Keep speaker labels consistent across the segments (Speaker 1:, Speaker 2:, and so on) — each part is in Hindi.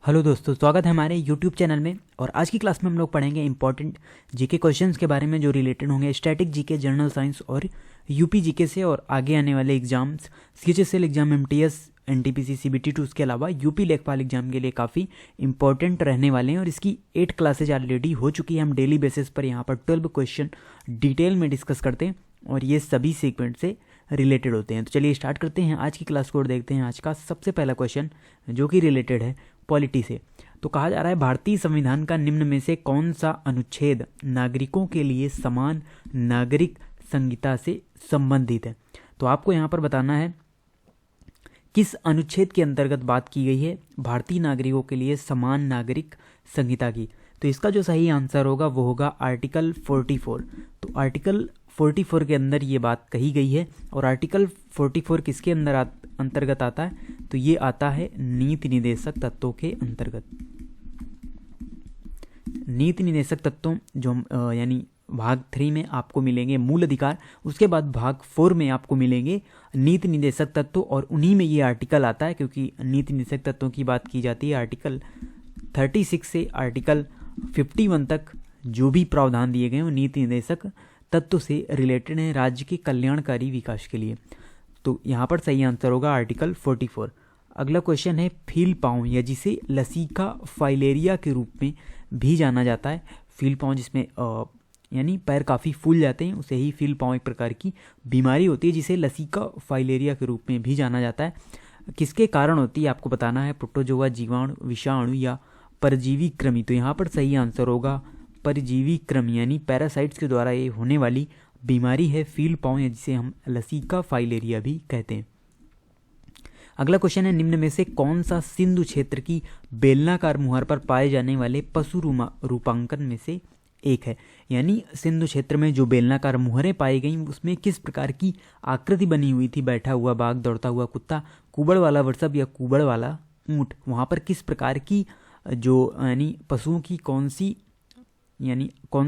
Speaker 1: हेलो दोस्तों, स्वागत है हमारे यूट्यूब चैनल में। और आज की क्लास में हम लोग पढ़ेंगे इंपॉर्टेंट जीके क्वेश्चंस के बारे में जो रिलेटेड होंगे स्टैटिक जीके, जनरल साइंस और यूपी जीके से, और आगे आने वाले exams CHSL exam, MTS, NTPC, CBT two, उसके अलावा यूपी लेखपाल एग्जाम के लिए काफ़ी इंपॉर्टेंट रहने वाले हैं। और इसकी 8 क्लासेज ऑलरेडी हो चुकी है। हम डेली बेसिस पर यहाँ पर 12 क्वेश्चन डिटेल में डिस्कस करते हैं और ये सभी सीक्वेंट से रिलेटेड होते हैं। तो चलिए स्टार्ट करते हैं आज की क्लास को और देखते हैं आज का सबसे पहला क्वेश्चन जो कि रिलेटेड है पॉलिटी से। तो कहा जा रहा है भारतीय संविधान का निम्न में से कौन सा अनुच्छेद नागरिकों के लिए समान नागरिक संहिता से संबंधित है। तो आपको यहाँ पर बताना है किस अनुच्छेद के अंतर्गत बात की गई है भारतीय नागरिकों के लिए समान नागरिक संहिता की। तो इसका जो सही आंसर होगा वो होगा आर्टिकल 44। तो आर्टिकल 44 के अंदर ये बात कही गई है। और आर्टिकल 44 किसके अंतर्गत आता है? तो ये आता है नीति निर्देशक तत्वों के अंतर्गत। नीति निर्देशक तत्वों जो यानी भाग 3 में आपको मिलेंगे मूल अधिकार, उसके बाद भाग 4 में आपको मिलेंगे नीति निर्देशक तत्व, और उन्हीं में ये आर्टिकल आता है क्योंकि नीति निर्देशक तत्वों की बात की जाती है। आर्टिकल 36 से आर्टिकल 51 तक जो भी प्रावधान दिए गए हैं वो नीति निर्देशक तत्व से रिलेटेड हैं राज्य के कल्याणकारी विकास के लिए। तो यहाँ पर सही आंसर होगा आर्टिकल 44। अगला क्वेश्चन है फील पाँव, या जिसे लसीका फाइलेरिया के रूप में भी जाना जाता है। फील पाँव जिसमें यानी पैर काफ़ी फूल जाते हैं, उसे ही फील पाँव एक प्रकार की बीमारी होती है जिसे लसीका फाइलेरिया के रूप में भी जाना जाता है। किसके कारण होती है आपको बताना है, प्रोटोजोआ, जीवाणु, विषाणु या परजीवी कृमि। तो यहाँ पर सही आंसर होगा परजीवी कृमि, यानी पैरासाइट्स के द्वारा ये होने वाली बीमारी है फील पाँव, या जिसे हम लसीका फाइलेरिया भी कहते हैं। अगला क्वेश्चन है निम्न में से कौन सा सिंधु क्षेत्र की बेलनाकार मुहर पर पाए जाने वाले पशु रूपांकन में से एक है। यानी सिंधु क्षेत्र में जो बेलनाकार मुहरें पाई गई उसमें किस प्रकार की आकृति बनी हुई थी? बैठा हुआ बाघ, दौड़ता हुआ कुत्ता, कुबड़ वाला वृषभ या कुबड़ वाला ऊंट। वहाँ पर किस प्रकार की जो यानी पशुओं की कौन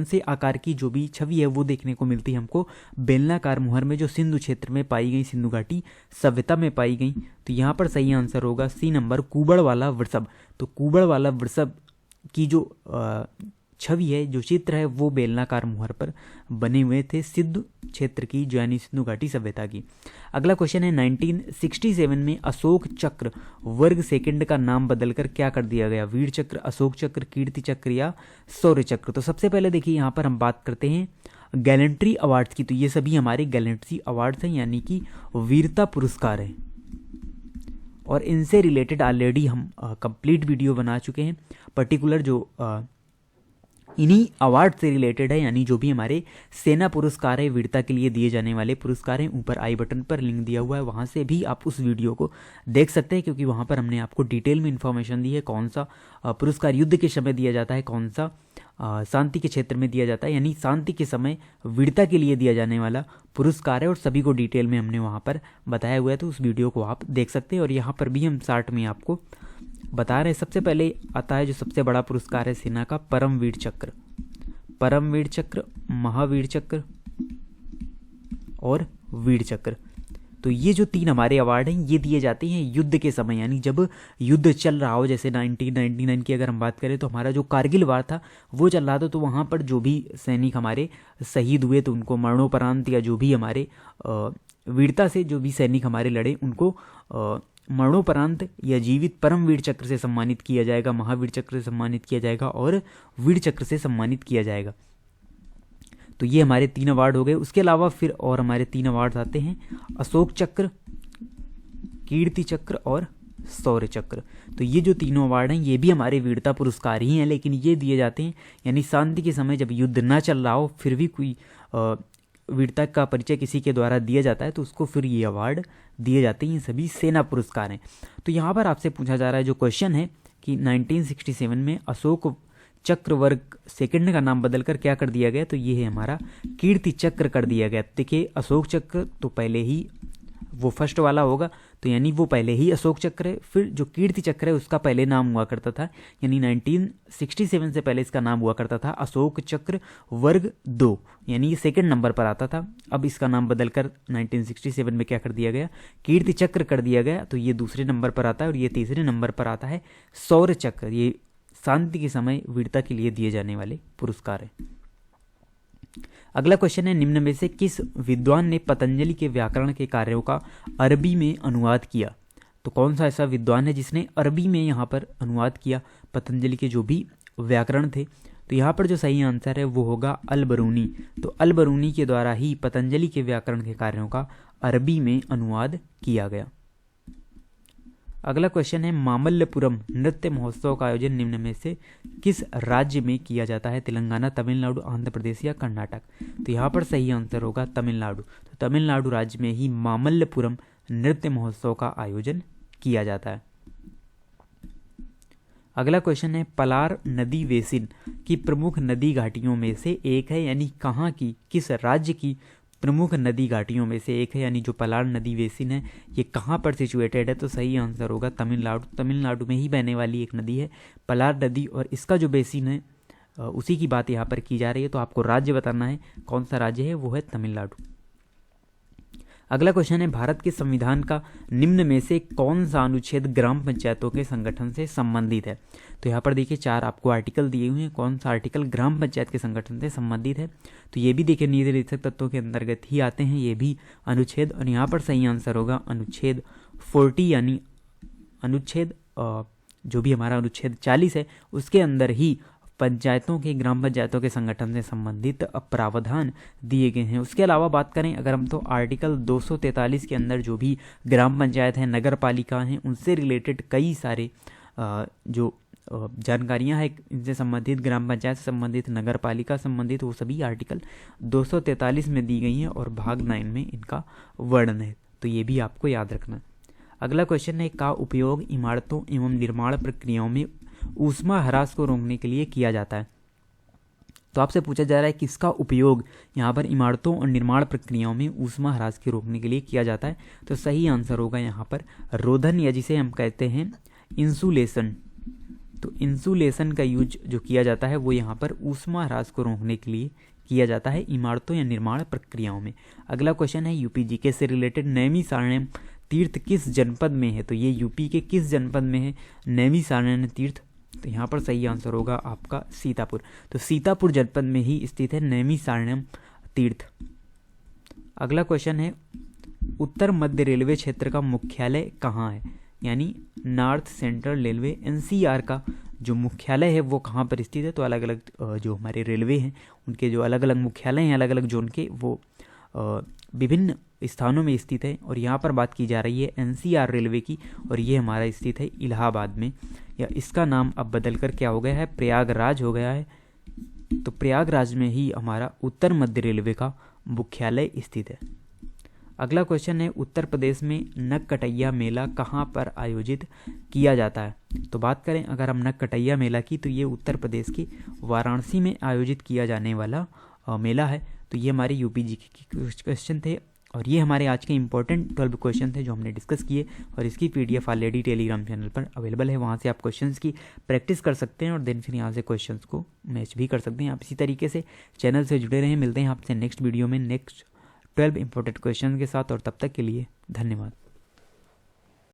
Speaker 1: से आकार की जो भी छवि है वो देखने को मिलती है हमको बेलनाकार मुहर में, जो सिंधु क्षेत्र में पाई गई, सिंधु घाटी सभ्यता में पाई गई। तो यहाँ पर सही आंसर होगा सी नंबर, कुबड़ वाला वृषभ। तो कुबड़ वाला वृषभ की जो छवि है, जो चित्र है, वो बेलनाकार मुहर पर बने हुए थे सिंधु क्षेत्र की, जो यानी सिंधु घाटी सभ्यता की। अगला क्वेश्चन है 1967 में अशोक चक्र वर्ग सेकंड का नाम बदलकर क्या कर दिया गया? वीर चक्र, अशोक चक्र, कीर्ति चक्र या शौर्य चक्र। तो सबसे पहले देखिए यहाँ पर हम बात करते हैं गैलेंट्री अवार्ड्स की। तो ये सभी हमारे गैलेंट्री अवार्ड्स हैं, यानी कि वीरता पुरस्कार हैं, और इनसे रिलेटेड ऑलरेडी हम कंप्लीट वीडियो बना चुके हैं। पर्टिकुलर जो इन्हीं अवार्ड से रिलेटेड है, यानी जो भी हमारे सेना पुरस्कार है, वीरता के लिए दिए जाने वाले पुरस्कार हैं, ऊपर आई बटन पर लिंक दिया हुआ है, वहाँ से भी आप उस वीडियो को देख सकते हैं, क्योंकि वहाँ पर हमने आपको डिटेल में इन्फॉर्मेशन दी है कौन सा पुरस्कार युद्ध के समय दिया जाता है, कौन सा शांति के क्षेत्र में दिया जाता है, यानी शांति के समय वीरता के लिए दिया जाने वाला पुरस्कार है, और सभी को डिटेल में हमने वहाँ पर बताया हुआ है। तो उस वीडियो को आप देख सकते हैं। और यहाँ पर भी हम शार्ट में आपको बता रहे हैं। सबसे पहले आता है जो सबसे बड़ा पुरस्कार है सेना का, परमवीर चक्र, परमवीर चक्र, महावीर चक्र और वीर चक्र। तो ये जो 3 हमारे अवार्ड हैं ये दिए जाते हैं युद्ध के समय, यानी जब युद्ध चल रहा हो। जैसे 1999 की अगर हम बात करें तो हमारा जो कारगिल वार था वो चल रहा था, तो वहाँ पर जो भी सैनिक हमारे शहीद हुए तो उनको मरणोपरांत, या जो भी हमारे वीरता से जो भी सैनिक हमारे लड़े उनको मरणोपरांत या जीवित परमवीर चक्र से सम्मानित किया जाएगा, महावीर चक्र से सम्मानित किया जाएगा और वीर चक्र से सम्मानित किया जाएगा। तो ये हमारे 3 अवार्ड हो गए। उसके अलावा फिर और हमारे 3 अवार्ड आते हैं, अशोक चक्र, कीर्ति चक्र और शौर्य चक्र। तो ये जो तीनों अवार्ड हैं ये भी हमारे वीरता पुरस्कार ही हैं, लेकिन ये दिए जाते हैं यानी शांति के समय जब युद्ध ना चल रहा हो फिर भी कोई वीरता का परिचय किसी के द्वारा दिया जाता है तो उसको फिर ये अवार्ड दिए जाते हैं। ये सभी सेना पुरस्कार हैं। तो यहाँ पर आपसे पूछा जा रहा है जो क्वेश्चन है कि 1967 में अशोक चक्र वर्ग सेकंड का नाम बदलकर क्या कर दिया गया? तो ये है हमारा कीर्ति चक्र कर दिया गया। देखिए अशोक चक्र तो पहले ही वो फर्स्ट वाला होगा, तो यानी वो पहले ही अशोक चक्र है। फिर जो कीर्ति चक्र है उसका पहले नाम हुआ करता था, यानी 1967 से पहले इसका नाम हुआ करता था अशोक चक्र वर्ग 2, यानी ये सेकंड नंबर पर आता था। अब इसका नाम बदलकर 1967 में क्या कर दिया गया, कीर्ति चक्र कर दिया गया, तो ये दूसरे नंबर पर आता है। और ये तीसरे नंबर पर आता है शौर्य चक्र, ये शांति के समय वीरता के लिए दिए जाने वाले पुरस्कार है। अगला क्वेश्चन है, निम्न में से किस विद्वान ने पतंजलि के व्याकरण के कार्यों का अरबी में अनुवाद किया? तो कौन सा ऐसा विद्वान है जिसने अरबी में यहाँ पर अनुवाद किया पतंजलि के जो भी व्याकरण थे? तो यहाँ पर जो सही आंसर है वो होगा अल-बरूनी। तो अल-बरूनी के द्वारा ही पतंजलि के व्याकरण के कार्यों का अरबी में अनुवाद किया गया। अगला क्वेश्चन है, मामल्लपुरम नृत्य महोत्सव का आयोजन निम्न में से किस राज्य में किया जाता है? तेलंगाना, तमिलनाडु, आंध्र प्रदेश या कर्नाटक? तो यहाँ पर सही आंसर होगा तमिलनाडु। तो तमिलनाडु राज्य में ही मामल्लपुरम नृत्य महोत्सव का आयोजन किया जाता है। अगला क्वेश्चन है, पलार नदी बेसिन की प्रमुख नदी घाटियों में से एक है, यानी कहाँ की, किस राज्य की प्रमुख नदी घाटियों में से एक है, यानी जो पलार नदी बेसिन है ये कहाँ पर सिचुएटेड है? तो सही आंसर होगा तमिलनाडु। तमिलनाडु में ही बहने वाली एक नदी है पलार नदी, और इसका जो बेसिन है उसी की बात यहाँ पर की जा रही है। तो आपको राज्य बताना है, कौन सा राज्य है, वो है तमिलनाडु। अगला क्वेश्चन है, भारत के संविधान का निम्न में से कौन सा अनुच्छेद ग्राम पंचायतों के संगठन से संबंधित है? तो यहाँ पर देखिए 4 आपको आर्टिकल दिए हुए हैं, कौन सा आर्टिकल ग्राम पंचायत के संगठन से संबंधित है? तो ये भी देखिए नीति निरीक्षक तत्वों के अंतर्गत ही आते हैं ये भी अनुच्छेद, और यहाँ पर सही आंसर होगा अनुच्छेद 40, यानी अनुच्छेद जो भी हमारा अनुच्छेद 40 है उसके अंदर ही पंचायतों के, ग्राम पंचायतों के संगठन से संबंधित प्रावधान दिए गए हैं। उसके अलावा बात करें अगर हम, तो आर्टिकल 243 के अंदर जो भी ग्राम पंचायत हैं, नगर पालिका हैं, उनसे रिलेटेड कई सारे जो जानकारियां हैं इनसे संबंधित, ग्राम पंचायत से संबंधित, नगर पालिका संबंधित, वो सभी आर्टिकल 243 में दी गई हैं और भाग 9 में इनका वर्णन है। तो ये भी आपको याद रखना। अगला क्वेश्चन है, का उपयोग इमारतों एवं निर्माण प्रक्रियाओं में ऊष्मा ह्रास को रोकने के लिए किया जाता है? तो आपसे पूछा जा रहा है किसका उपयोग यहाँ पर इमारतों और निर्माण प्रक्रियाओं में ऊष्मा ह्रास के रोकने के लिए किया जाता है? तो सही आंसर होगा यहाँ पर रोधन, या जिसे हम कहते हैं इंसुलेशन। तो इंसुलेशन का यूज जो किया जाता है वो यहाँ पर ऊष्मा ह्रास को रोकने के लिए किया जाता है इमारतों या निर्माण प्रक्रियाओं में। अगला क्वेश्चन है, यूपी जीके से रिलेटेड नैमिषारण्य तीर्थ किस जनपद में है? तो ये यूपी के किस जनपद में है नैमिषारण्य तीर्थ? तो यहाँ पर सही आंसर होगा आपका सीतापुर। तो सीतापुर जनपद में ही स्थित है नैमिषारण्य तीर्थ। अगला क्वेश्चन है, उत्तर मध्य रेलवे क्षेत्र का मुख्यालय कहाँ है? यानी नॉर्थ सेंट्रल रेलवे एनसीआर का जो मुख्यालय है वो कहाँ पर स्थित है? तो अलग अलग जो हमारे रेलवे हैं उनके जो अलग अलग मुख्यालय हैं अलग अलग जोन के, वो विभिन्न स्थानों में स्थित है। और यहाँ पर बात की जा रही है एनसीआर रेलवे की, और ये हमारा स्थित है इलाहाबाद में, या इसका नाम अब बदलकर क्या हो गया है, प्रयागराज हो गया है। तो प्रयागराज में ही हमारा उत्तर मध्य रेलवे का मुख्यालय स्थित है। अगला क्वेश्चन है, उत्तर प्रदेश में नगकटैया मेला कहाँ पर आयोजित किया जाता है? तो बात करें अगर हम नगकटैया मेला की, तो ये उत्तर प्रदेश के वाराणसी में आयोजित किया जाने वाला मेला है। तो ये हमारे यूपी जीके के क्वेश्चन थे, और ये हमारे आज के इंपॉर्टेंट 12 क्वेश्चन थे जो हमने डिस्कस किए, और इसकी पीडीएफ ऑलरेडी टेलीग्राम चैनल पर अवेलेबल है। वहाँ से आप क्वेश्चंस की प्रैक्टिस कर सकते हैं और देन फिर यहाँ से क्वेश्चंस को मैच भी कर सकते हैं। आप इसी तरीके से चैनल से जुड़े रहें। मिलते हैं आपसे नेक्स्ट वीडियो में नेक्स्ट 12 इंपॉर्टेंट क्वेश्चन के साथ, और तब तक के लिए धन्यवाद।